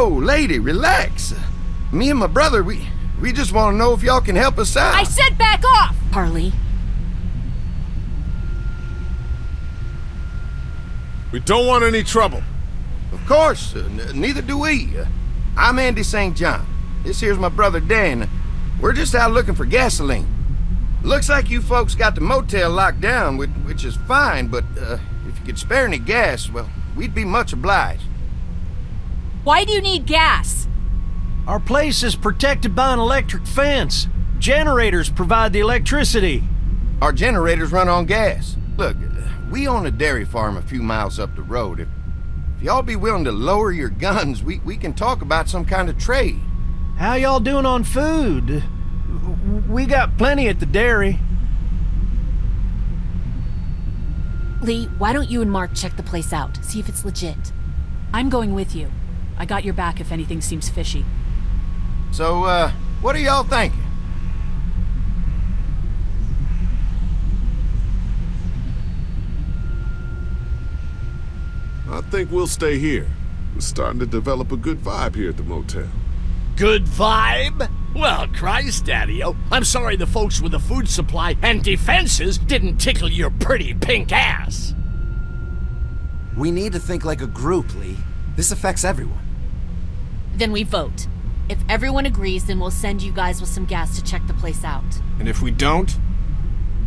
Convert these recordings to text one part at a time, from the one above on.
Whoa, lady, relax. Me and my brother, we just want to know if y'all can help us out. I said back off! Harley. We don't want any trouble. Of course, neither do we. I'm Andy St. John. This here's my brother Dan. We're just out looking for gasoline. Looks like you folks got the motel locked down, which is fine, but if you could spare any gas, well, we'd be much obliged. Why do you need gas? Our place is protected by an electric fence. Generators provide the electricity. Our generators run on gas. Look, we own a dairy farm a few miles up the road. If y'all be willing to lower your guns, we can talk about some kind of trade. How y'all doing on food? We got plenty at the dairy. Lee, why don't you and Mark check the place out? See if it's legit. I'm going with you. I got your back if anything seems fishy. So, what are y'all thinking? I think we'll stay here. We're starting to develop a good vibe here at the motel. Good vibe? Well, Christ, Daddy-o, I'm sorry the folks with the food supply and defenses didn't tickle your pretty pink ass. We need to think like a group, Lee. This affects everyone. Then we vote. If everyone agrees, then we'll send you guys with some gas to check the place out. And if we don't?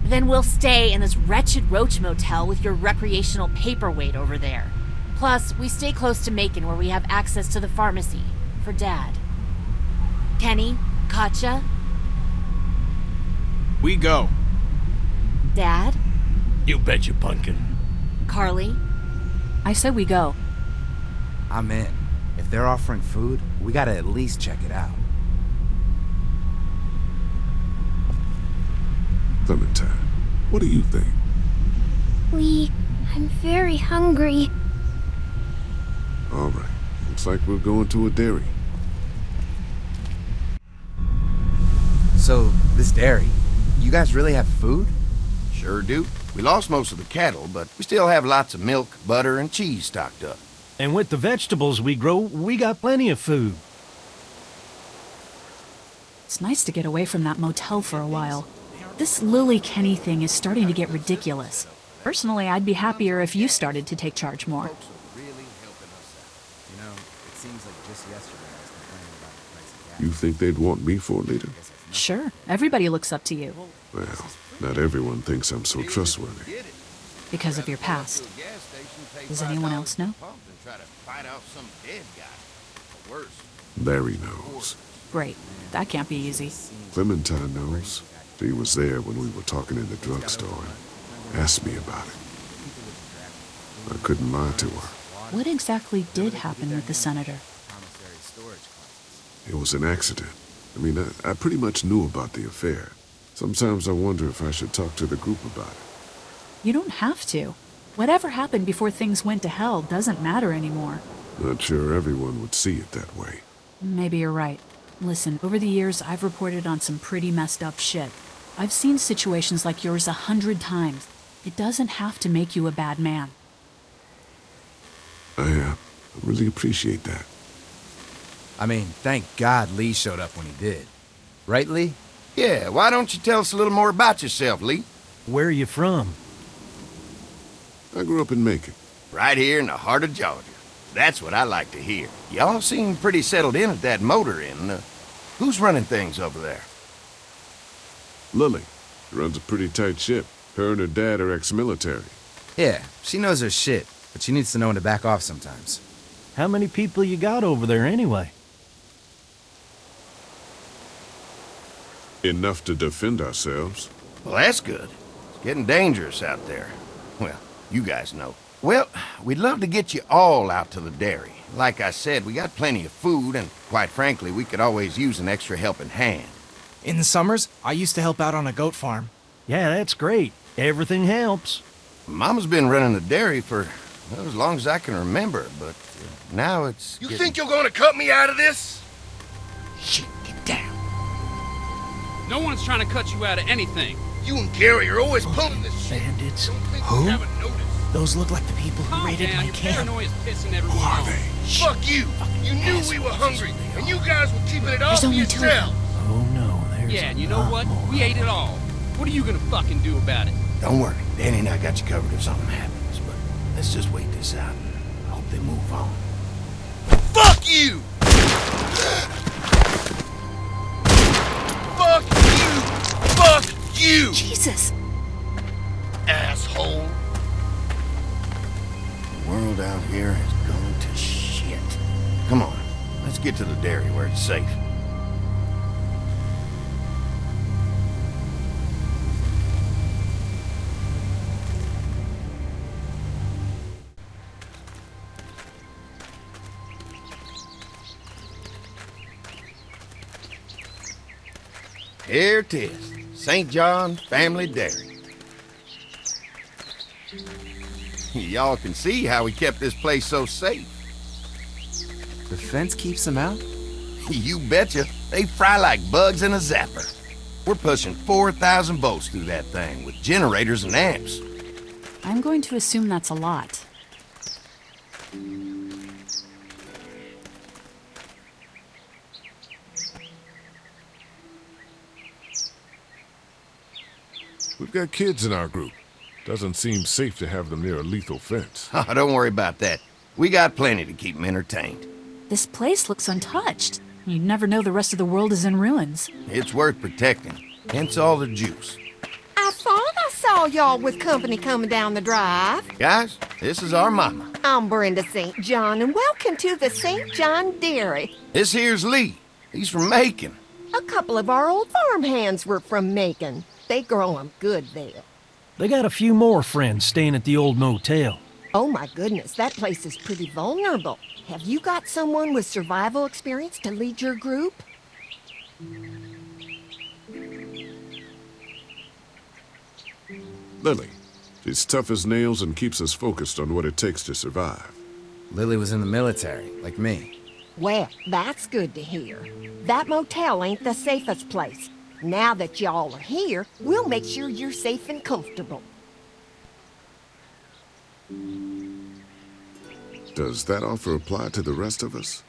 Then we'll stay in this wretched roach motel with your recreational paperweight over there. Plus, we stay close to Macon where we have access to the pharmacy. For Dad. Kenny? Katja? We go. Dad? You bet you, pumpkin. Carly? I said we go. I'm in. If they're offering food, we gotta at least check it out. Clementine, what do you think? Lee, I'm very hungry. All right. Looks like we're going to a dairy. So, this dairy, you guys really have food? Sure do. We lost most of the cattle, but we still have lots of milk, butter, and cheese stocked up. And with the vegetables we grow, we got plenty of food. It's nice to get away from that motel for a while. This Lily Kenny thing is starting to get ridiculous. Personally, I'd be happier if you started to take charge more. You think they'd want me for a leader? Sure, everybody looks up to you. Well, not everyone thinks I'm so trustworthy. Because of your past. Does anyone else know? Larry knows. Great. That can't be easy. Clementine knows. She was there when we were talking in the drugstore and asked me about it. I couldn't lie to her. What exactly did happen with the senator? It was an accident. I mean, I pretty much knew about the affair. Sometimes I wonder if I should talk to the group about it. You don't have to. Whatever happened before things went to hell doesn't matter anymore. Not sure everyone would see it that way. Maybe you're right. Listen, over the years, I've reported on some pretty messed up shit. I've seen situations like yours 100 times. It doesn't have to make you a bad man. I really appreciate that. I mean, thank God Lee showed up when he did. Right, Lee? Yeah, why don't you tell us a little more about yourself, Lee? Where are you from? I grew up in Macon. Right here in the heart of Georgia. That's what I like to hear. Y'all seem pretty settled in at that motor inn. Who's running things over there? Lily. She runs a pretty tight ship. Her and her dad are ex-military. Yeah, she knows her shit, but she needs to know when to back off sometimes. How many people you got over there anyway? Enough to defend ourselves. Well, that's good. It's getting dangerous out there. Well, you guys know. Well, we'd love to get you all out to the dairy. Like I said, we got plenty of food, and quite frankly, we could always use an extra helping hand. In the summers, I used to help out on a goat farm. Yeah, that's great. Everything helps. Mama's been running the dairy for as long as I can remember, but now it's You think you're gonna cut me out of this? Shit, get down. No one's trying to cut you out of anything. You and Gary are always pulling this shit. Bandits. Don't think Who? you haven't noticed. Those look like the people who Calm raided down, my your camp. paranoia is pissing everyone Who are off. they? Fuck you! You knew we were hungry, and you guys were keeping it all There's to only two of yourself. Oh no, there's Yeah, and you know what? We ate it all. What are you gonna fucking do about it? Don't worry, Danny and I got you covered if something happens, but let's just wait this out. I hope they move on. Fuck you! Fuck you! Fuck you! Jesus! Asshole! The world out here has gone to shit. Come on, let's get to the dairy where it's safe. Here it is, St. John Family Dairy. Y'all can see how we kept this place so safe. The fence keeps them out? You betcha. They fry like bugs in a zapper. We're pushing 4,000 volts through that thing with generators and amps. I'm going to assume that's a lot. We've got kids in our group. Doesn't seem safe to have them near a lethal fence. Oh, don't worry about that. We got plenty to keep them entertained. This place looks untouched. You'd never know the rest of the world is in ruins. It's worth protecting, hence all the juice. I thought I saw y'all with company coming down the drive. Guys, this is our mama. I'm Brenda St. John, and welcome to the St. John Dairy. This here's Lee. He's from Macon. A couple of our old farmhands were from Macon. They grow 'em good there. They got a few more friends staying at the old motel. Oh my goodness, that place is pretty vulnerable. Have you got someone with survival experience to lead your group? Lily. She's tough as nails and keeps us focused on what it takes to survive. Lily was in the military, like me. Well, that's good to hear. That motel ain't the safest place. Now that y'all are here, we'll make sure you're safe and comfortable. Does that offer apply to the rest of us?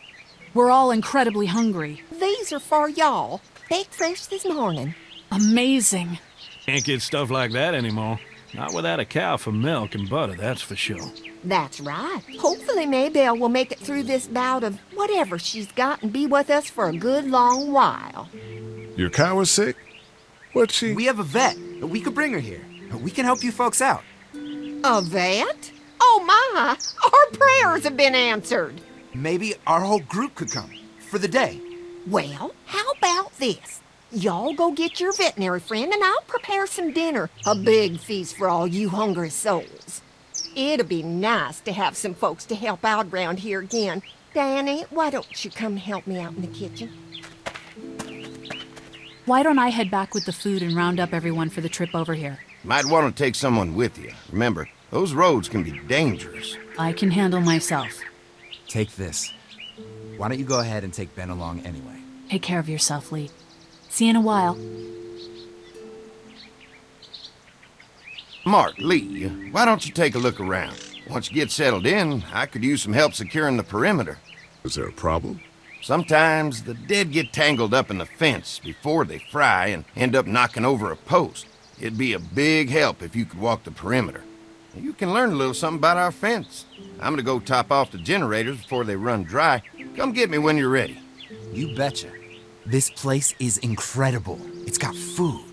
We're all incredibly hungry. These are for y'all. Baked fresh this morning. Amazing. Can't get stuff like that anymore. Not without a cow for milk and butter, that's for sure. That's right. Hopefully Maybelle will make it through this bout of whatever she's got and be with us for a good long while. Your cow is sick? What's she? We have a vet. We could bring her here. We can help you folks out. A vet? Oh my! Our prayers have been answered. Maybe our whole group could come. For the day. Well, how about this? Y'all go get your veterinary friend and I'll prepare some dinner. A big feast for all you hungry souls. It'll be nice to have some folks to help out around here again. Danny, why don't you come help me out in the kitchen? Why don't I head back with the food and round up everyone for the trip over here? Might want to take someone with you. Remember, those roads can be dangerous. I can handle myself. Take this. Why don't you go ahead and take Ben along anyway? Take care of yourself, Lee. See you in a while. Mark, Lee, why don't you take a look around? Once you get settled in, I could use some help securing the perimeter. Is there a problem? Sometimes the dead get tangled up in the fence before they fry and end up knocking over a post. It'd be a big help if you could walk the perimeter. You can learn a little something about our fence. I'm gonna go top off the generators before they run dry. Come get me when you're ready. You betcha. This place is incredible. It's got food.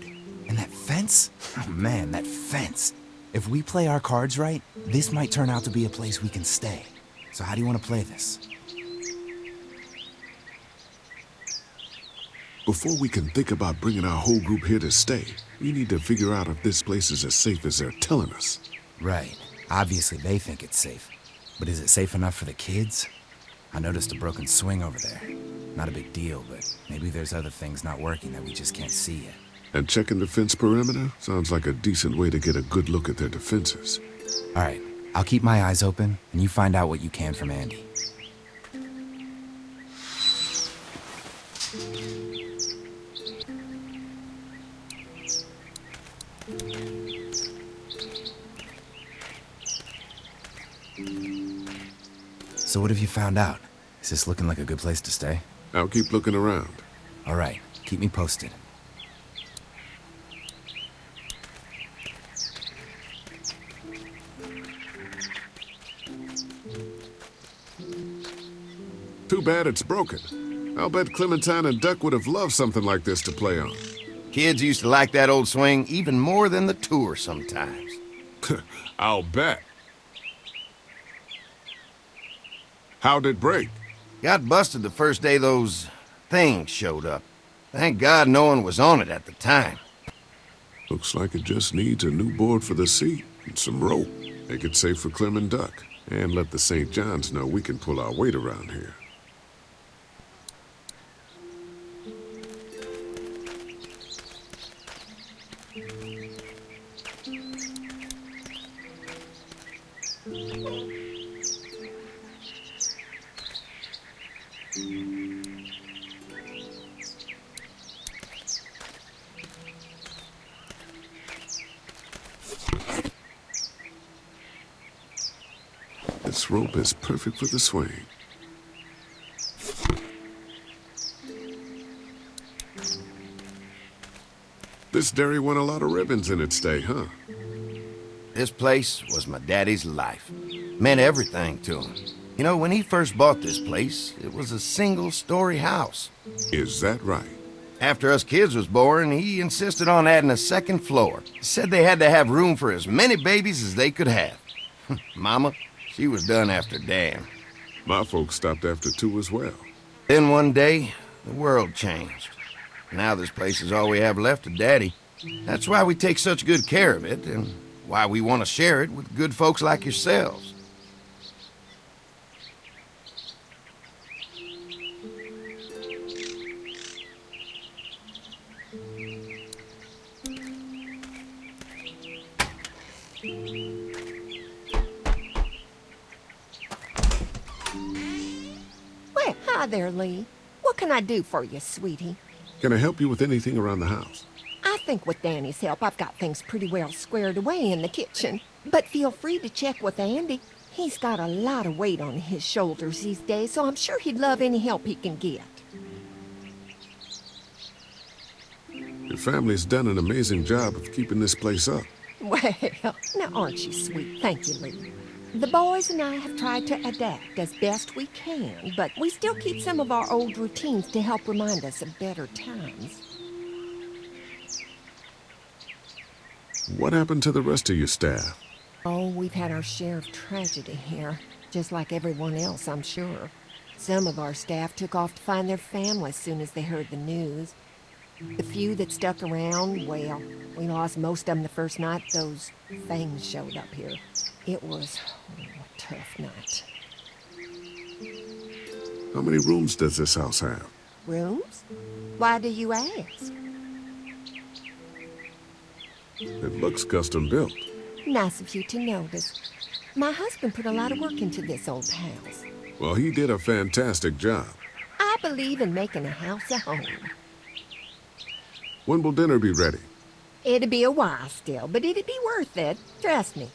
And that fence? Oh man, that fence. If we play our cards right, this might turn out to be a place we can stay. So how do you want to play this? Before we can think about bringing our whole group here to stay, we need to figure out if this place is as safe as they're telling us. Right. Obviously they think it's safe. But is it safe enough for the kids? I noticed a broken swing over there. Not a big deal, but maybe there's other things not working that we just can't see yet. And checking the fence perimeter sounds like a decent way to get a good look at their defenses. All right. I'll keep my eyes open, and you find out what you can from Andy. So what have you found out? Is this looking like a good place to stay? I'll keep looking around. All right, keep me posted. Too bad it's broken. I'll bet Clementine and Duck would have loved something like this to play on. Kids used to like that old swing even more than the tour sometimes. I'll bet. How'd it break? Got busted the first day those things showed up. Thank God no one was on it at the time. Looks like it just needs a new board for the seat and some rope. Make it safe for Clem and Duck. And let the St. John's know we can pull our weight around here. This rope is perfect for the swing. This dairy won a lot of ribbons in its day, huh? This place was my daddy's life. Meant everything to him. You know, when he first bought this place, it was a single-story house. Is that right? After us kids was born, he insisted on adding a second floor. Said they had to have room for as many babies as they could have. Mama, she was done after Dan. My folks stopped after 2 as well. Then one day, the world changed. Now this place is all we have left of Daddy. That's why we take such good care of it, and why we want to share it with good folks like yourselves. Well, hi there, Lee. What can I do for you, sweetie? Can I help you with anything around the house? I think with Danny's help, I've got things pretty well squared away in the kitchen. But feel free to check with Andy. He's got a lot of weight on his shoulders these days, so I'm sure he'd love any help he can get. Your family's done an amazing job of keeping this place up. Well, now aren't you sweet? Thank you, Lee. The boys and I have tried to adapt as best we can, but we still keep some of our old routines to help remind us of better times. What happened to the rest of your staff? Oh, we've had our share of tragedy here, just like everyone else, I'm sure. Some of our staff took off to find their families as soon as they heard the news. The few that stuck around, well, we lost most of them the first night those things showed up here. It was a tough night. How many rooms does this house have? Rooms? Why do you ask? It looks custom built. Nice of you to notice. My husband put a lot of work into this old house. Well, he did a fantastic job. I believe in making a house a home. When will dinner be ready? It'd be a while still, but it'd be worth it. Trust me.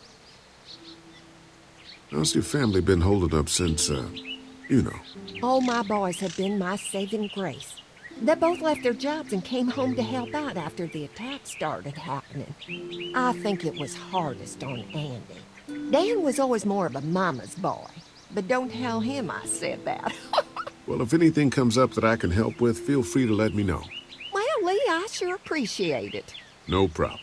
How's your family been holding up since, you know? All my boys have been my saving grace. They both left their jobs and came home to help out after the attack started happening. I think it was hardest on Andy. Dan was always more of a mama's boy, but don't tell him I said that. Well, if anything comes up that I can help with, feel free to let me know. Well, Lee, I sure appreciate it. No problem.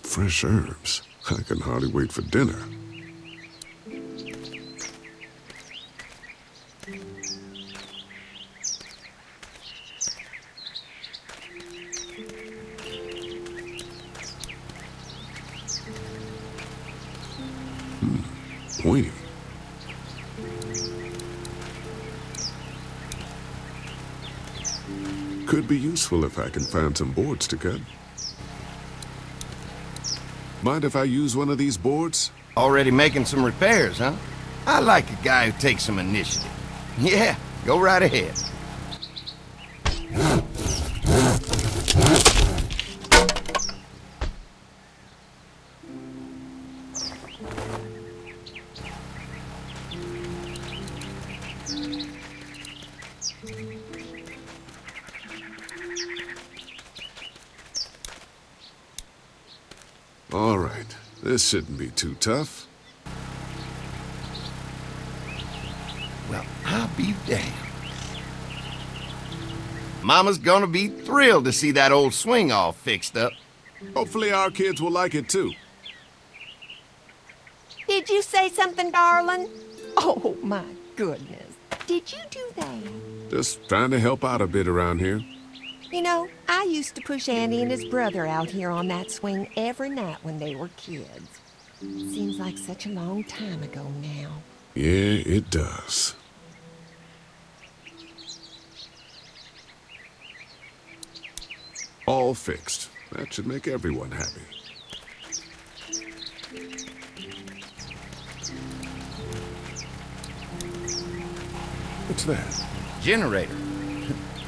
Fresh herbs. I can hardly wait for dinner. Pointy. Could be useful if I can find some boards to cut. Mind if I use one of these boards? Already making some repairs, huh? I like a guy who takes some initiative. Yeah, go right ahead. All right, this shouldn't be too tough. Well, I'll be damned. Mama's gonna be thrilled to see that old swing all fixed up. Hopefully our kids will like it too. Did you say something, darling? Oh, my goodness. Did you do that? Just trying to help out a bit around here. You know, I used to push Andy and his brother out here on that swing every night when they were kids. Seems like such a long time ago now. Yeah, it does. All fixed. That should make everyone happy. What's that? Generator.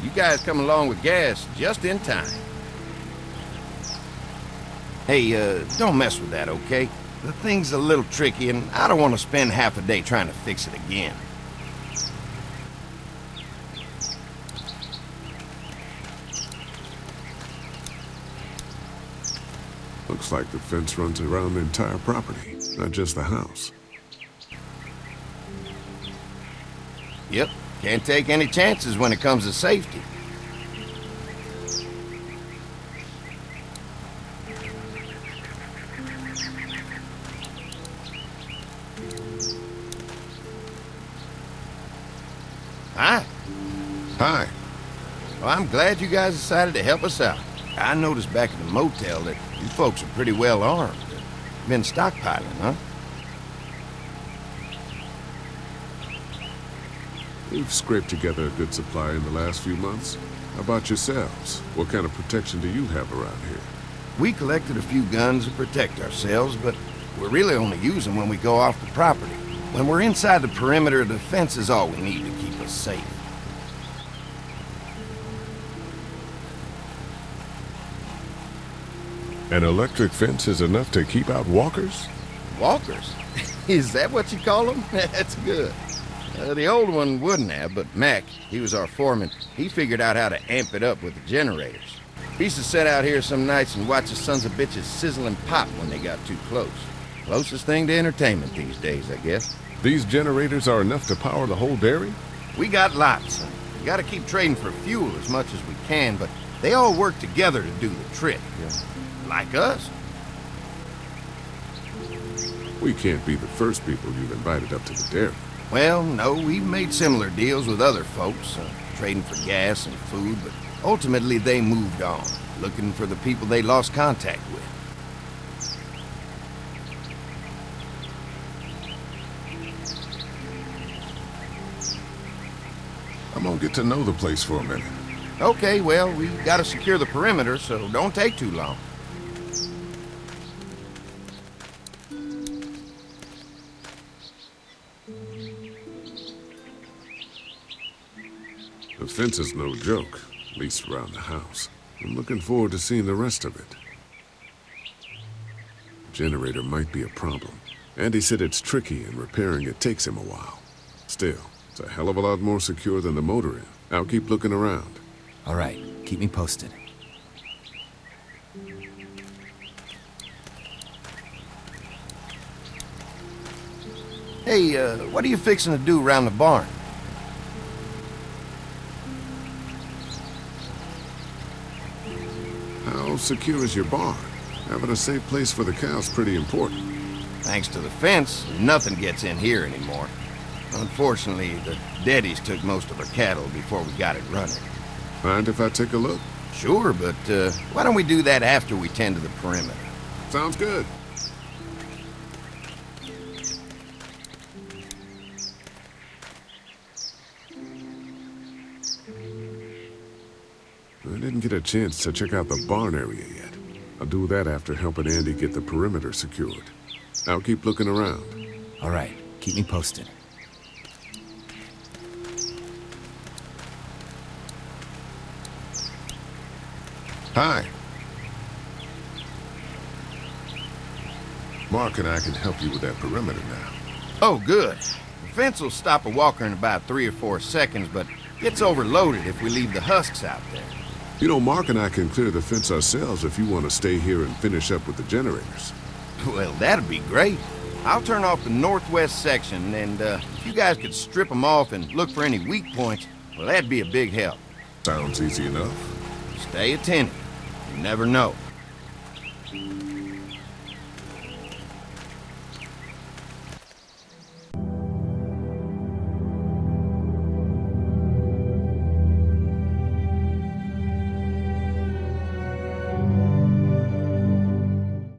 You guys come along with gas just in time. Hey, don't mess with that, okay? The thing's a little tricky, and I don't want to spend half a day trying to fix it again. Looks like the fence runs around the entire property, not just the house. Yep, can't take any chances when it comes to safety. Hi. Hi. Well, I'm glad you guys decided to help us out. I noticed back at the motel that you folks are pretty well armed. Been stockpiling, huh? We've scraped together a good supply in the last few months. How about yourselves? What kind of protection do you have around here? We collected a few guns to protect ourselves, but we're really only using when we go off the property. When we're inside the perimeter, the fence is all we need to keep us safe. An electric fence is enough to keep out walkers? Walkers? Is that what you call them? That's good. The old one wouldn't have, but Mac, he was our foreman, he figured out how to amp it up with the generators. He used to sit out here some nights and watch the sons of bitches sizzle and pop when they got too close. Closest thing to entertainment these days, I guess. These generators are enough to power the whole dairy? We got lots. We gotta keep trading for fuel as much as we can, but they all work together to do the trick. Like us. We can't be the first people you've invited up to the dairy. Well, no, we've made similar deals with other folks, trading for gas and food, but ultimately they moved on, looking for the people they lost contact with. I'm gonna get to know the place for a minute. Okay, well, we gotta secure the perimeter, so don't take too long. The fence is no joke, at least around the house. I'm looking forward to seeing the rest of it. The generator might be a problem. Andy said it's tricky and repairing it takes him a while. Still, it's a hell of a lot more secure than the motor inn. I'll keep looking around. All right, keep me posted. Hey, what are you fixing to do around the barn? How secure is your barn? Having a safe place for the cows pretty important. Thanks to the fence, nothing gets in here anymore. Unfortunately, the Daddies took most of our cattle before we got it running. Mind if I take a look? Sure, but why don't we do that after we tend to the perimeter? Sounds good. I didn't get a chance to check out the barn area yet. I'll do that after helping Andy get the perimeter secured. I'll keep looking around. All right, keep me posted. Hi. Mark and I can help you with that perimeter now. Oh, good. fence will stop a walker in about 3 or 4 seconds, but gets overloaded if we leave the husks out there. You know, Mark and I can clear the fence ourselves if you want to stay here and finish up with the generators. Well, that'd be great. I'll turn off the northwest section, and if you guys could strip them off and look for any weak points, well, that'd be a big help. Sounds easy enough. Stay attentive. You never know.